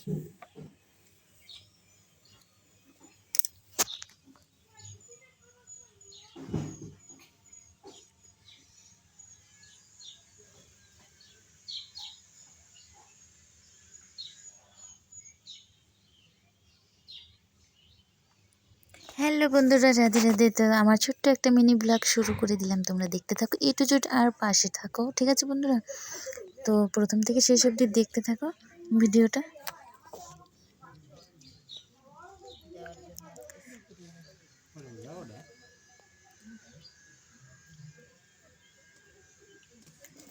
Hello বন্ধুরা, রাধে রাধে। তো আমার ছোট্ট একটা মিনি ব্লগ শুরু করে দিলাম, তোমরা দেখতে থাকো এ টু জেড আর পাশে থাকো, ঠিক আছে বন্ধুরা? তো প্রথম থেকে শেষ অবধি দেখতে থাকো ভিডিওটা।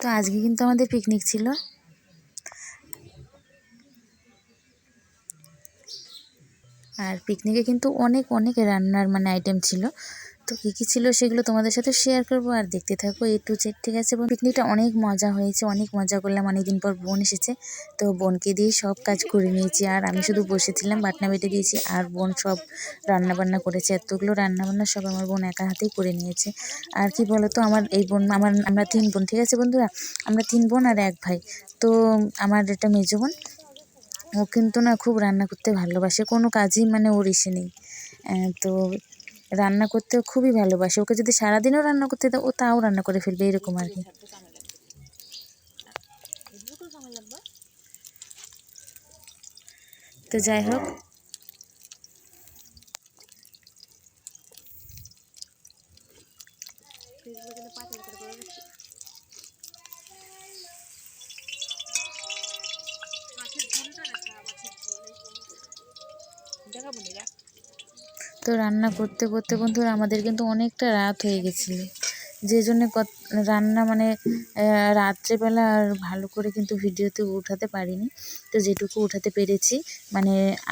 তো আজকে কিন্তু আমাদের পিকনিক ছিল, আর পিকনিকে কিন্তু অনেক অনেক রান্নার আইটেম ছিল। তো কী কী ছিল সেগুলো তোমাদের সাথে শেয়ার করবো, আর দেখতে থাকো এ টু জেড, ঠিক আছে? পিকনিকটা অনেক মজা হয়েছে, অনেক মজা করলাম। অনেকদিন পর বোন এসেছে, তো বোনকে দিয়ে সব কাজ করে নিয়েছি, আর আমি শুধু বসেছিলাম, বাটনা বেটে দিয়েছি, আর বোন সব রান্নাবান্না করেছে। এতগুলো রান্নাবান্না সব আমার বোন একা হাতেই করে নিয়েছে। আর কি বলো তো, আমার এই বোন আমরা 3 বোন, ঠিক আছে বন্ধুরা? আমরা 3 বোন আর 1 ভাই। তো আমার এটা মেজো বোন, ও কিন্তু না খুব রান্না করতে ভালোবাসে, কোনো কাজই ওর ইসে নেই। তো রান্না করতে খুবই ভালোবাসে, ওকে যদি সারাদিনও রান্না করতে দাও ও তাও রান্না করে ফেলবে, এরকম আর কি। তো যাই হোক, তো রান্না করতে করতে বন্ধুরা আমাদের কিন্তু অনেকটা রাত হয়ে গেছিলো, যে জন্যে রান্না রাত্রেবেলা আর ভালো করে কিন্তু ভিডিওতে উঠাতে পারিনি। তো যেটুকু উঠাতে পেরেছি,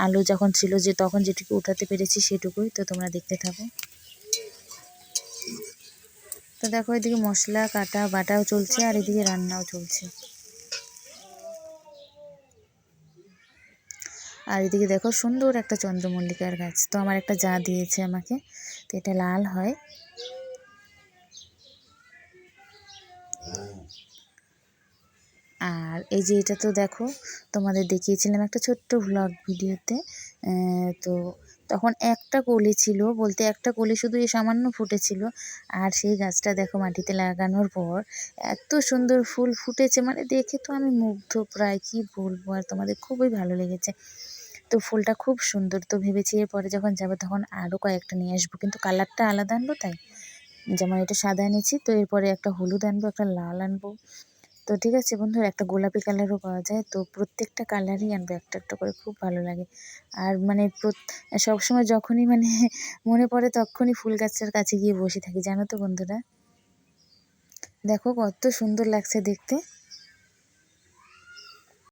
আলো যখন ছিল যে তখন যেটুকু উঠাতে পেরেছি সেটুকুই, তো তোমরা দেখতে থাকো। তো দেখো, এদিকে মশলা কাটা বাটাও চলছে, আর এদিকে রান্নাও চলছে। আর এদিকে দেখো সুন্দর একটা চন্দ্রমল্লিকার গাছ, তো আমার একটা যা দিয়েছে আমাকে, তো এটা লাল হয়। আর এই যে এটা তো দেখো, তোমাদের দেখিয়েছিলাম একটা ছোট্ট ভ্লগ ভিডিওতে। তো তখন একটা কলি ছিল, বলতে একটা কলি শুধু এই সামান্য ফুটেছিল। আর সেই গাছটা দেখো মাটিতে লাগানোর পর এত সুন্দর ফুল ফুটেছে, দেখে তো আমি মুগ্ধ প্রায়, কি বলবো। আর তোমাদের খুবই ভালো লেগেছে, তো ফুলটা খুব সুন্দর। তো ভেবেছি এরপরে যখন যাবো তখন আরও কয়েকটা নিয়ে আসবো, কিন্তু কালারটা আলাদা আনবো তাই। যেমন এটা সাদা এনেছি, তো এরপরে একটা হলুদ আনবো, একটা লাল আনবো। তো ঠিক আছে বন্ধুরা, একটা গোলাপি কালারও পাওয়া যায়, তো প্রত্যেকটা কালারই আনবো একটা একটা করে, খুব ভালো লাগে। আর সবসময় যখনই মনে পড়ে তখনই ফুল গাছটার কাছে গিয়ে বসে থাকি, জানো তো বন্ধুরা। দেখো কত সুন্দর লাগছে দেখতে।